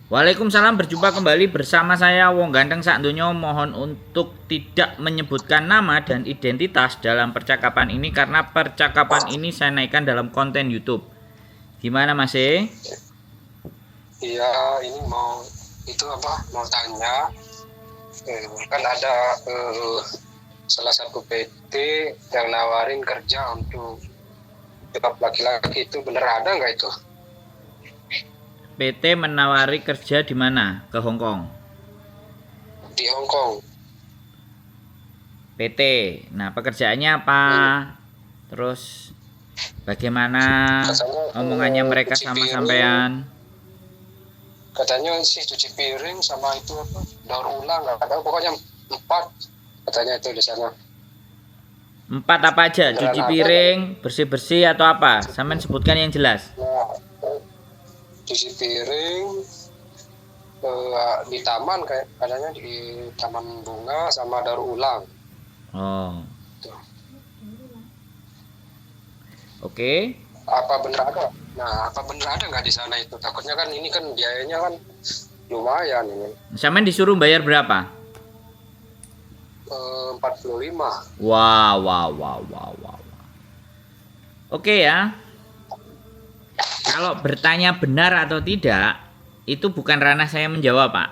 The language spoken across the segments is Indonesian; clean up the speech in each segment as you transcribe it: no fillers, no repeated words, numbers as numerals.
Waalaikumsalam, berjumpa kembali bersama saya Wong Ganteng Sak Donya. Mohon untuk tidak menyebutkan nama dan identitas dalam percakapan ini karena percakapan ini saya naikkan dalam konten YouTube. Gimana Mas E? Iya, ini mau tanya, kan ada salah satu PT yang nawarin kerja untuk job laki-laki, itu bener ada nggak itu? PT menawari kerja di mana? Ke Hong Kong. Di Hong Kong. PT. Nah, pekerjaannya apa? Terus bagaimana omongannya mereka sama sampean? Katanya sih cuci piring sama itu apa? Daur ulang, nggak ada, pokoknya 4 katanya itu di sana. 4 apa aja? Cuci piring, bersih-bersih atau apa? Sampean sebutkan yang jelas. Nah, cuci piring di taman, kayak katanya di taman bunga sama daur ulang. Oh. Tuh. Oke. Apa bener ada? Nah, apa bener ada nggak di sana itu? Takutnya kan ini kan biayanya kan lumayan ini. Sampean disuruh bayar berapa? 45. Wow. Oke ya. Kalau bertanya benar atau tidak, itu bukan ranah saya menjawab, Pak.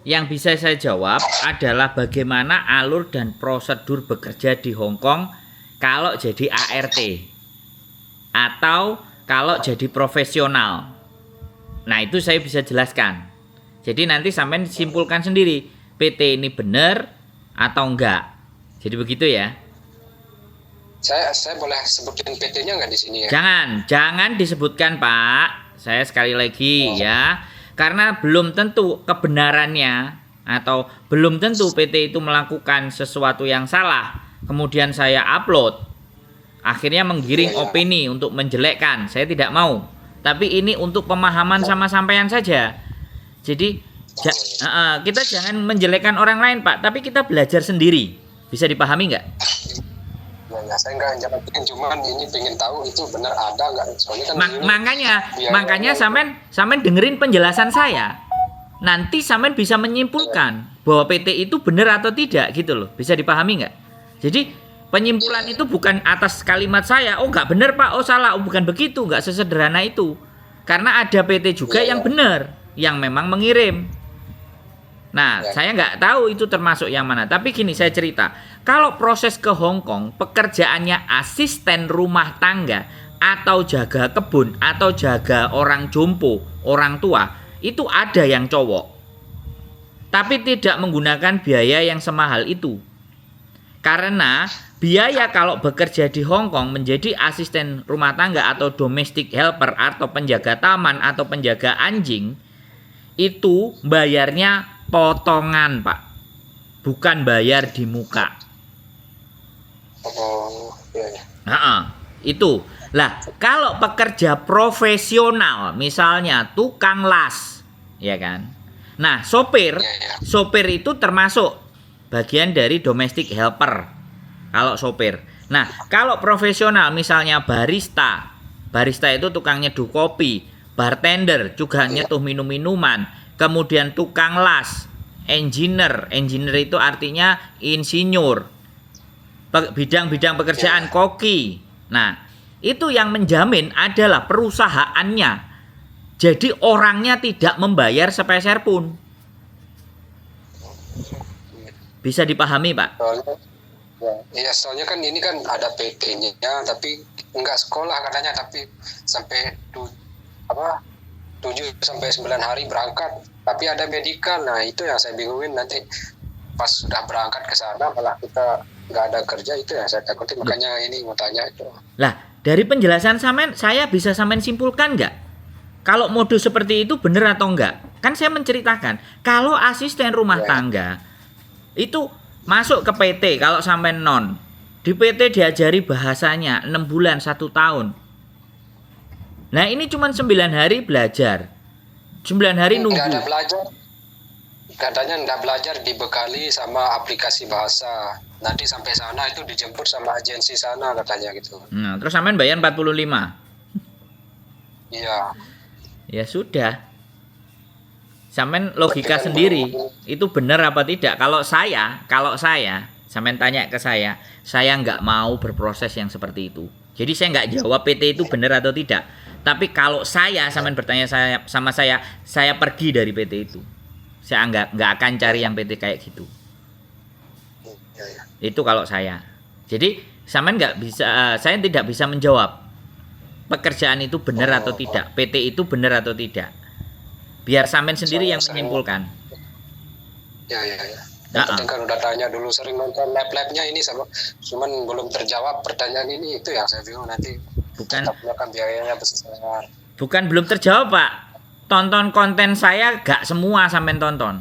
Yang bisa saya jawab adalah bagaimana alur dan prosedur bekerja di Hong Kong kalau jadi ART atau kalau jadi profesional. Nah, itu saya bisa jelaskan. Jadi nanti sampai simpulkan sendiri, PT ini benar atau enggak. Jadi begitu ya. Saya boleh sebutin PT-nya nggak di sini ya? Jangan disebutkan, Pak. Saya sekali lagi ya. Karena belum tentu kebenarannya atau belum tentu PT itu melakukan sesuatu yang salah. Kemudian saya upload. Akhirnya menggiring opini untuk menjelekkan. Saya tidak mau. Tapi ini untuk pemahaman sama sampean saja. Jadi kita jangan menjelekkan orang lain, Pak. Tapi kita belajar sendiri. Bisa dipahami nggak? Ya, saya nggak jawabin, cuman ini pengen tahu itu benar ada nggak. Soalnya kan makanya sampean dengerin penjelasan saya. Nanti sampean bisa menyimpulkan bahwa PT itu benar atau tidak gitu loh. Bisa dipahami nggak? Jadi penyimpulan itu bukan atas kalimat saya, oh nggak benar Pak, oh salah, oh bukan begitu, nggak sesederhana itu. Karena ada PT juga yang benar, yang memang mengirim. Nah, saya nggak tahu itu termasuk yang mana. Tapi gini, saya cerita. Kalau proses ke Hong Kong, pekerjaannya asisten rumah tangga, atau jaga kebun, atau jaga orang jompo, orang tua, itu ada yang cowok. Tapi tidak menggunakan biaya yang semahal itu. Karena biaya kalau bekerja di Hong Kong menjadi asisten rumah tangga atau domestic helper atau penjaga taman atau penjaga anjing, itu bayarnya potongan, Pak. Bukan bayar di muka. Oh, iya. Itu. Lah, kalau pekerja profesional, misalnya tukang las, ya kan? Nah, sopir itu termasuk bagian dari domestic helper. Kalau sopir. Nah, kalau profesional misalnya barista itu tukang nyeduh kopi, bartender juga nyeduh minum-minuman, kemudian tukang las, engineer itu artinya insinyur, bidang-bidang pekerjaan koki. Nah, itu yang menjamin adalah perusahaannya. Jadi orangnya tidak membayar sepeser pun. Bisa dipahami, Pak? Soalnya kan ini kan ada PT-nya, tapi enggak sekolah katanya, tapi sampai 7 sampai 9 hari berangkat, tapi ada medical. Nah, itu yang saya bingungin, nanti pas sudah berangkat ke sana malah kita nggak ada kerja, itu yang saya takutin. Makanya ini mau tanya itu. Lah, dari penjelasan sampean, saya bisa sampean simpulkan nggak? Kalau modus seperti itu benar atau enggak? Kan saya menceritakan, kalau asisten rumah tangga itu masuk ke PT, kalau sampai non, di PT diajari bahasanya 6 bulan 1 tahun. Nah, ini cuma 9 hari belajar, 9 hari nunggu. Nggak ada belajar, katanya nggak belajar, dibekali sama aplikasi bahasa. Nanti sampai sana itu dijemput sama agensi sana katanya gitu. Nah, terus sampean bayar 45. Iya. Ya sudah. Sampean logika sendiri itu benar apa tidak? Kalau saya, sampean tanya ke saya nggak mau berproses yang seperti itu. Jadi saya nggak jawab PT itu benar atau tidak. Tapi kalau sampean bertanya sama saya pergi dari PT itu. Saya nggak akan cari yang PT kayak gitu. Itu kalau saya. Jadi sampean nggak bisa, saya tidak bisa menjawab pekerjaan itu benar atau tidak, PT itu benar atau tidak. Biar sampean sendiri yang menyimpulkan. Ya. Yang penting kan udah tanya dulu, sering nonton lab-labnya ini sama, cuman belum terjawab pertanyaan ini, itu yang saya bingung nanti. Bukan kan biayanya besar. Bukan belum terjawab, Pak. Tonton konten saya gak semua sampean tonton.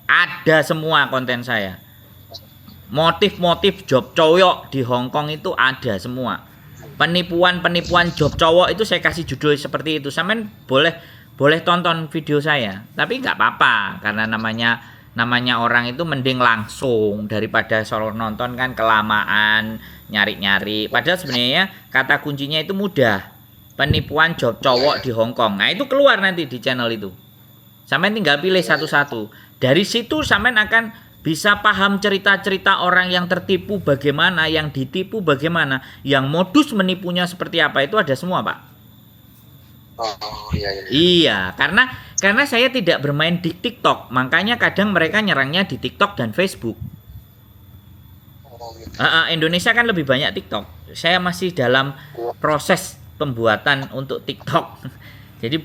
Ada semua konten saya. Motif-motif job cowok di Hong Kong itu ada semua. Penipuan job cowok itu saya kasih judul seperti itu. Sampean boleh tonton video saya, tapi nggak apa-apa karena namanya orang itu mending langsung daripada solo nonton kan kelamaan nyari-nyari. Padahal sebenarnya kata kuncinya itu mudah. Penipuan job cowok di Hong Kong. Nah, itu keluar nanti di channel itu. Sampean tinggal pilih satu-satu. Dari situ sampean akan bisa paham cerita-cerita orang yang tertipu bagaimana, yang ditipu bagaimana, yang modus menipunya seperti apa, itu ada semua, Pak. Iya. Iya, karena saya tidak bermain di TikTok, makanya kadang mereka nyerangnya di TikTok dan Facebook. Indonesia kan lebih banyak TikTok. Saya masih dalam proses pembuatan untuk TikTok. Jadi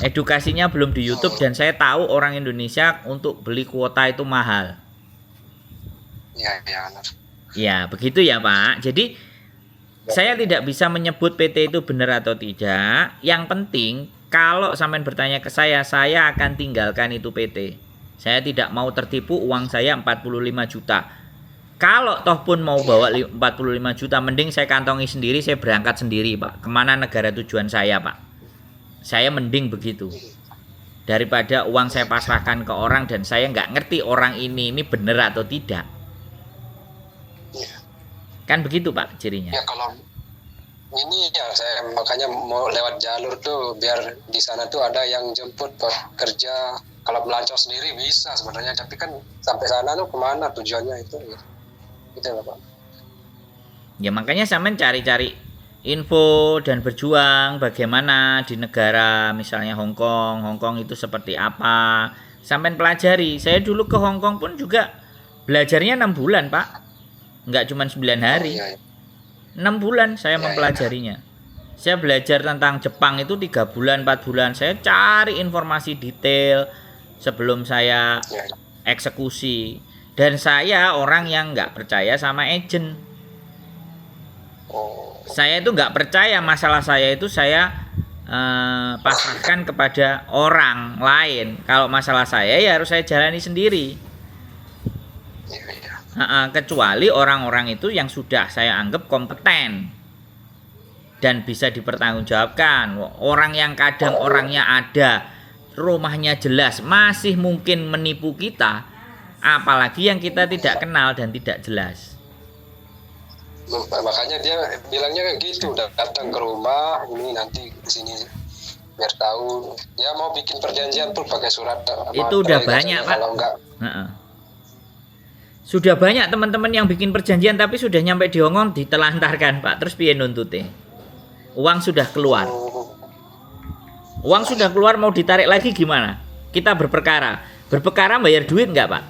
edukasinya belum di YouTube, dan saya tahu orang Indonesia untuk beli kuota itu mahal. Iya. Ya, begitu ya, Pak. Jadi saya tidak bisa menyebut PT itu benar atau tidak. Yang penting kalau sampean bertanya ke saya akan tinggalkan itu PT. Saya tidak mau tertipu, uang saya 45 juta. Kalau toh pun mau bawa 45 juta, mending saya kantongi sendiri, saya berangkat sendiri, Pak. Kemana negara tujuan saya, Pak? Saya mending begitu. Daripada uang saya pasrahkan ke orang dan saya nggak ngerti orang ini benar atau tidak. Kan begitu, Pak, cirinya. Ya kalau ini ya saya makanya mau lewat jalur tuh biar di sana tuh ada yang jemput kerja. Kalau melancong sendiri bisa sebenarnya, tapi kan sampai sana tuh kemana tujuannya itu lah, Pak. Ya makanya sampean cari-cari info dan berjuang bagaimana di negara misalnya Hong Kong itu seperti apa. Sampean pelajari. Saya dulu ke Hong Kong pun juga belajarnya 6 bulan, Pak. Enggak cuma 9 hari. 6 bulan saya mempelajarinya. Saya belajar tentang Jepang itu 3 bulan, 4 bulan. Saya cari informasi detail sebelum saya eksekusi. Dan saya orang yang nggak percaya sama agent. Saya itu nggak percaya, masalah saya itu saya pasrahkan kepada orang lain. Kalau masalah saya ya harus saya jalani sendiri. Kecuali orang-orang itu yang sudah saya anggap kompeten dan bisa dipertanggungjawabkan. Orang yang kadang orangnya ada, rumahnya jelas, masih mungkin menipu kita, apalagi yang kita tidak kenal dan tidak jelas. Makanya dia bilangnya gitu, udah datang ke rumah ini nanti ke sini biar tahu. Dia mau bikin perjanjian pun pakai surat. Itu udah banyak, Pak. Kalau enggak. Sudah banyak teman-teman yang bikin perjanjian tapi sudah nyampe di Hong Kong ditelantarkan, Pak. Terus piye nuntutnya? Uang sudah keluar. Uang sudah keluar, mau ditarik lagi gimana? Kita berperkara. Berperkara bayar duit enggak, Pak?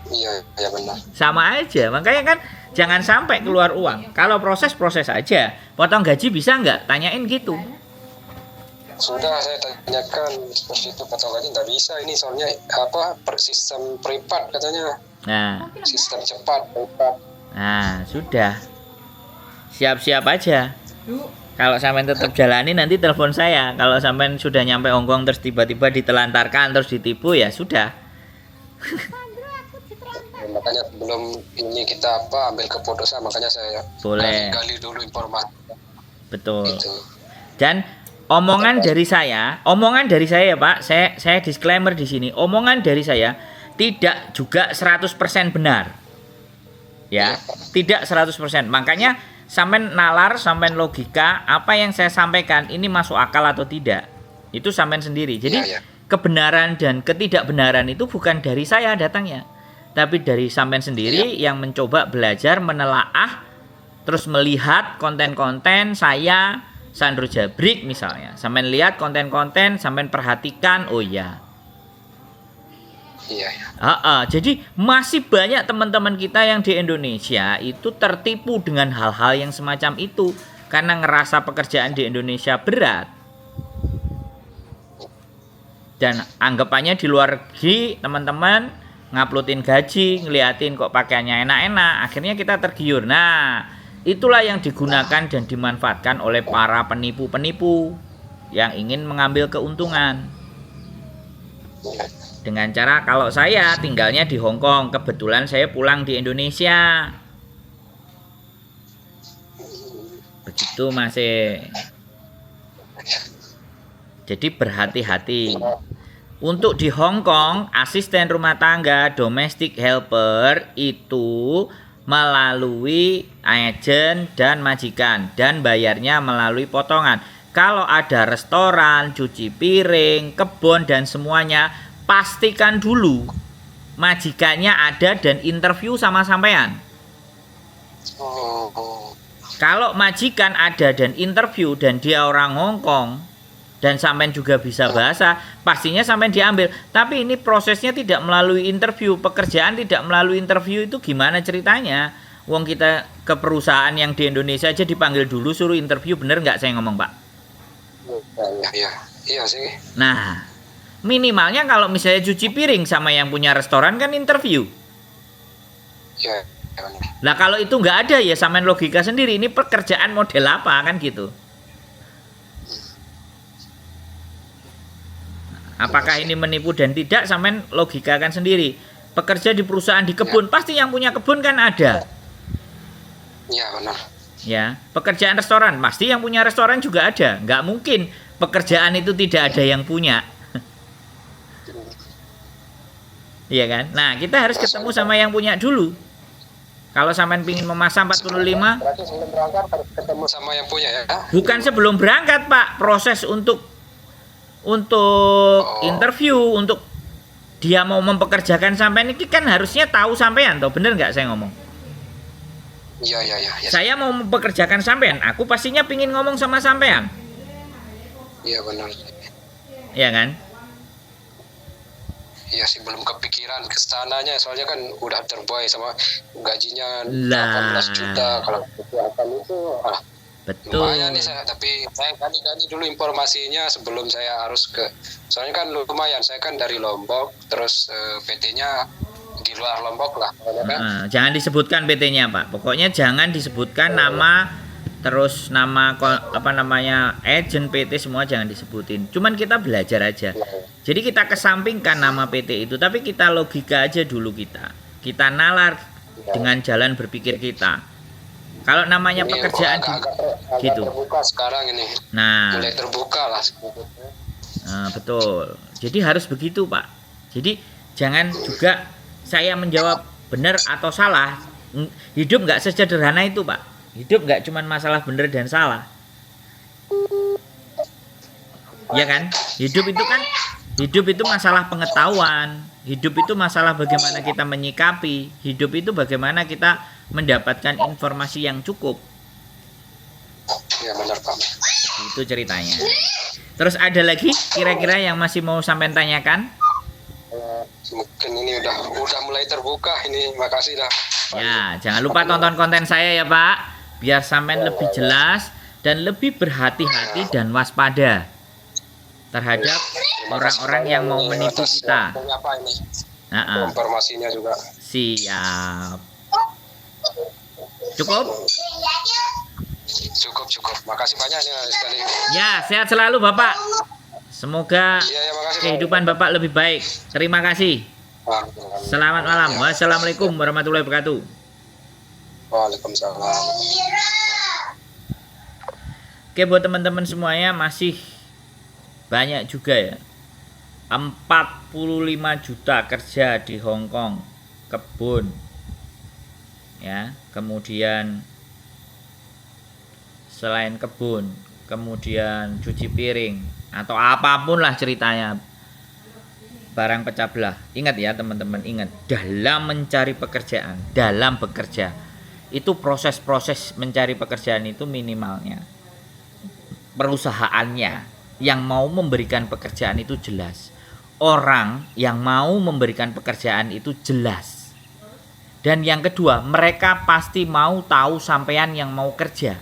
Iya benar. Sama aja. Makanya kan jangan sampai keluar uang. Kalau proses aja. Potong gaji bisa enggak? Tanyain gitu. Sudah saya tanyakan seperti itu, potong gaji nggak bisa. Ini soalnya sistem privat katanya. Nah, sistem cepat privat. Nah, sudah. Siap-siap aja. Kalau sampean tetap jalani nanti telepon saya. Kalau sampean sudah nyampe Hong Kong terus tiba-tiba ditelantarkan terus ditipu ya sudah. Makanya sebelum ini kita ambil keputusan, makanya saya gali dulu informasi. Betul. Gitu. Dan omongan dari saya ya, Pak, saya disclaimer di sini. Omongan dari saya tidak juga 100% benar. Ya, tidak 100%. Makanya sampean nalar, sampean logika, apa yang saya sampaikan ini masuk akal atau tidak. Itu sampean sendiri. Jadi kebenaran dan ketidakbenaran itu bukan dari saya datangnya, tapi dari sampean sendiri yang mencoba belajar menelaah, terus melihat konten-konten saya Sandro Jabrik misalnya. Sampean lihat konten-konten, sampean perhatikan, oh iya. Iya. Jadi masih banyak teman-teman kita yang di Indonesia itu tertipu dengan hal-hal yang semacam itu karena ngerasa pekerjaan di Indonesia berat. Dan anggapannya di luar negeri teman-teman nguploadin gaji, ngeliatin kok pakaiannya enak-enak, akhirnya kita tergiur. Nah, itulah yang digunakan dan dimanfaatkan oleh para penipu-penipu yang ingin mengambil keuntungan. Dengan cara kalau saya tinggalnya di Hong Kong, kebetulan saya pulang di Indonesia. Begitu masih. Jadi berhati-hati. Untuk di Hong Kong, asisten rumah tangga, domestic helper itu melalui agen dan majikan dan bayarnya melalui potongan. Kalau ada restoran, cuci piring, kebun dan semuanya, pastikan dulu majikannya ada dan interview sama sampean. Kalau majikan ada dan interview dan dia orang Hong Kong dan sampean juga bisa bahasa, pastinya sampean diambil. Tapi ini prosesnya tidak melalui interview, pekerjaan tidak melalui interview itu gimana ceritanya? Wong kita ke perusahaan yang di Indonesia aja dipanggil dulu suruh interview, bener nggak saya ngomong Pak? Iya sih. Nah, minimalnya kalau misalnya cuci piring sama yang punya restoran kan interview. Iya. Nah kalau itu nggak ada ya sampean logika sendiri, ini pekerjaan model apa kan gitu. Apakah ini menipu dan tidak, sampean logikakan sendiri. Pekerja di perusahaan di kebun, pasti yang punya kebun kan ada. Iya benar. Ya, pekerjaan restoran, pasti yang punya restoran juga ada. Nggak mungkin pekerjaan itu tidak ada yang punya. Iya kan? Nah, kita harus ketemu sama yang punya dulu. Kalau sampean pingin memasang 45, berarti sebelum berangkat harus ketemu sama yang punya ya? bukan sebelum berangkat, Pak. Proses untuk interview, untuk dia mau mempekerjakan sampean ini kan harusnya tahu sampean, toh bener nggak saya ngomong? Iya. Saya mau mempekerjakan sampean, aku pastinya pingin ngomong sama sampean. Iya benar. Iya kan? Iya sih, belum kepikiran ke sananya, soalnya kan udah terbuai sama gajinya Lah. 18 juta kalau kesehatan itu Betul. lumayan nih tapi saya gali dulu informasinya sebelum saya harus ke, soalnya kan lumayan, saya kan dari Lombok terus PT-nya di luar Lombok lah kan. Jangan disebutkan PT-nya Pak, pokoknya jangan disebutkan nama, terus nama agen PT semua jangan disebutin, cuman kita belajar aja. Jadi kita kesampingkan nama PT itu, tapi kita logika aja dulu, kita nalar dengan jalan berpikir kita. Kalau namanya ini pekerjaan agak gitu. Terbuka sekarang ini. Nah, mulai terbuka lah. Betul. Jadi harus begitu Pak. Jadi jangan juga saya menjawab benar atau salah. Hidup nggak sesederhana itu Pak. Hidup nggak cuma masalah benar dan salah. Ya kan? Hidup itu masalah pengetahuan. Hidup itu masalah bagaimana kita menyikapi. Hidup itu bagaimana kita mendapatkan informasi yang cukup. Ya benar Pak. Itu ceritanya. Terus ada lagi kira-kira yang masih mau sampai tanyakan? Mungkin ini udah mulai terbuka ini. Makasih dah. Ya, jangan lupa tonton konten saya ya Pak, biar sampean lebih jelas dan lebih berhati-hati dan waspada terhadap orang-orang yang mau menipu kita. Informasinya juga. Siap. Cukup? Cukup. Makasih banyak nih sekali. Ya, sehat selalu Bapak. Semoga makasih, kehidupan Bapak lebih baik. Terima kasih. Selamat malam. Wassalamualaikum warahmatullahi wabarakatuh. Waalaikumsalam. Oke, buat teman-teman semuanya masih banyak juga ya. 45 juta kerja di Hong Kong, kebun. Ya, kemudian selain kebun, kemudian cuci piring atau apapun lah ceritanya. barang pecah belah. Ingat ya teman-teman, ingat, dalam mencari pekerjaan, dalam bekerja, itu proses-proses mencari pekerjaan itu minimalnya perusahaannya yang mau memberikan pekerjaan itu jelas. Orang yang mau memberikan pekerjaan itu jelas. Dan yang kedua, mereka pasti mau tahu sampean yang mau kerja.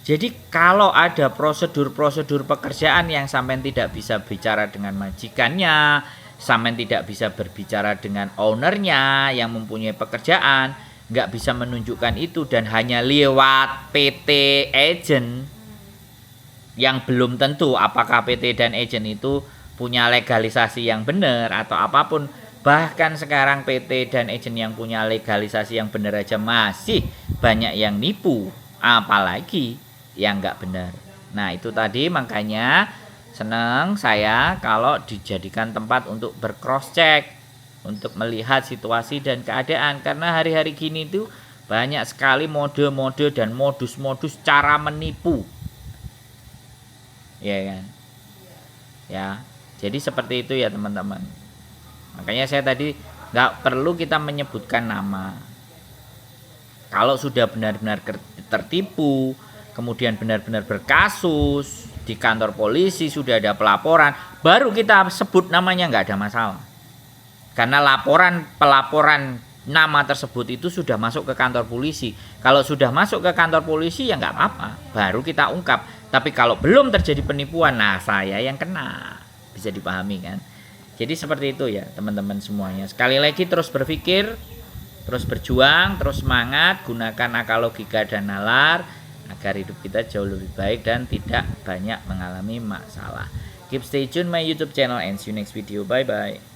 Jadi kalau ada prosedur-prosedur pekerjaan yang sampean tidak bisa bicara dengan majikannya, sampean tidak bisa berbicara dengan ownernya yang mempunyai pekerjaan, nggak bisa menunjukkan itu dan hanya lewat PT agent yang belum tentu apakah PT dan agent itu punya legalisasi yang benar atau apapun. Bahkan sekarang PT dan agent yang punya legalisasi yang benar aja masih banyak yang nipu, apalagi yang nggak benar. Nah itu tadi, makanya senang saya kalau dijadikan tempat untuk bercross check, untuk melihat situasi dan keadaan. Karena hari-hari gini tuh banyak sekali mode-mode dan modus-modus cara menipu, ya kan? Ya, jadi seperti itu ya teman-teman. Makanya saya tadi nggak perlu kita menyebutkan nama. Kalau sudah benar-benar tertipu, kemudian benar-benar berkasus di kantor polisi, sudah ada pelaporan, baru kita sebut namanya, nggak ada masalah. Karena pelaporan nama tersebut itu sudah masuk ke kantor polisi. Kalau sudah masuk ke kantor polisi ya nggak apa-apa, baru kita ungkap. Tapi kalau belum terjadi penipuan, nah saya yang kena. Bisa dipahami kan? Jadi seperti itu ya teman-teman semuanya. Sekali lagi, terus berpikir, terus berjuang, terus semangat, gunakan akal, logika dan nalar agar hidup kita jauh lebih baik dan tidak banyak mengalami masalah. Keep stay tune my YouTube channel and see you next video. Bye bye.